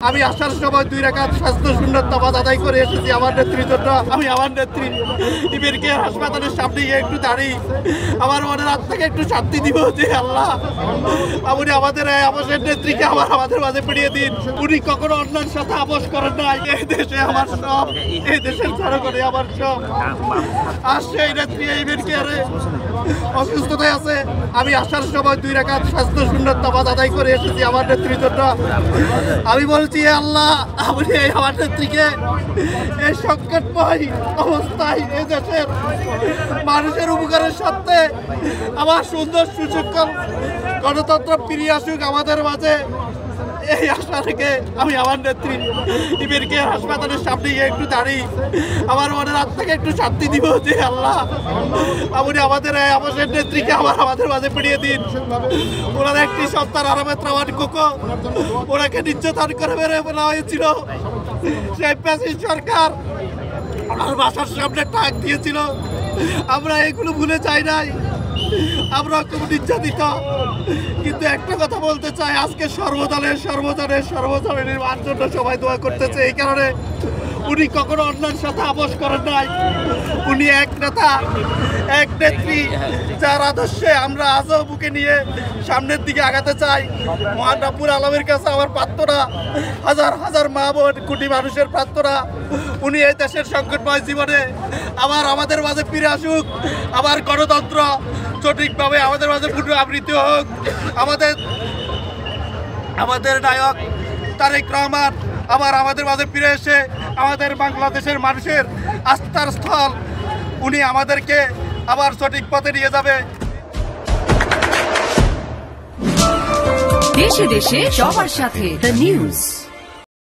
আমি আসার সময় 2 রাকাত স্বাস্থ্য সুন্নত নামাজ আদায় করে এসেছি আমার নেত্রীর জন্য। আমি আমার নেত্রী ইবের কেয়ার হাসপাতালের সামনে গিয়ে একটু দাঁড়িয়ে আমার মনের আত্মাকে একটু শান্তি দিব যে আল্লাহ আপনি আমাদের আমাদের নেত্রীকে আমাদের মাঝে ফিরিয়ে দিন। উনি কখনো অন্যান্য সাথে আপোষ করেন নাই। এই দেশে আমার সব, এই দেশের জনগণে আমার সব। আসছে এই নেত্রী ইবের কেয়ারে অসুস্থতায় আছে। আমি আসার সময় 2 রাকাত স্বাস্থ্য সুন্নত নামাজ আদায় করে এসেছি আমার নেত্রীর জন্য। আমি বলছি আল্লাহ আপনি আমার নেত্রীকে এই সংকটময় অবস্থায় এই দেশের মানুষের উপকারের সাথে আমার সুন্দর সুশৃঙ্খল গণতন্ত্র ফিরিয়ে আসুক আমাদের মাঝে। এই আশা থেকে আমি আমার নেত্রী ইবের কেয়ার হাসপাতালের সামনে গিয়ে একটু দাঁড়িয়ে আমার মনের আত্মাকে একটু শান্তি দিব যে আল্লাহ আপনি আমাদের আমাদের নেত্রীকে আমাদের মাঝে ফিরিয়ে দিন। ওনার একটি সন্তান আরামেত রাওয়ান কোকো, ওনাকে নির্যাতন করে মেরে ফেলা হয়েছিল। সেই ফ্যাসিস্ট সরকার ওনার বাসার সামনে টাক দিয়েছিল। আমরা এগুলো ভুলে যাই নাই, আমরা খুব নির্যাতিত। কিন্তু একটা কথা বলতে চাই, আজকে সর্বজনের নির্মাণ জন্য সবাই দোয়া করতেছে। এই কারণে উনি কখনো অন্যান্য সাথে আপোষ করেন নাই। উনি এক নেতা, এক নেত্রী, যার আদর্শে আমরা আজও বুকে নিয়ে সামনের দিকে আগাতে চাই। মহান রব্বুল আলামিনের কাছে আমার প্রার্থনা, হাজার হাজার মা বোন, কোটি মানুষের প্রার্থনা, উনি এই দেশের সংকটময় জীবনে আমাদের মাঝে ফিরে আসুক। আবার গণতন্ত্র সঠিকভাবে আমাদের মাঝে পুনরাবৃত্তি হোক। আমাদের নায়ক তারেক রহমান আবার আমাদের মাঝে ফিরে এসে আমাদের বাংলাদেশের মানুষের আস্থার স্থল, উনি আমাদেরকে আবার সঠিক পথে নিয়ে যাবে। দেশে দেশে সবার সাথে দ্য নিউজ।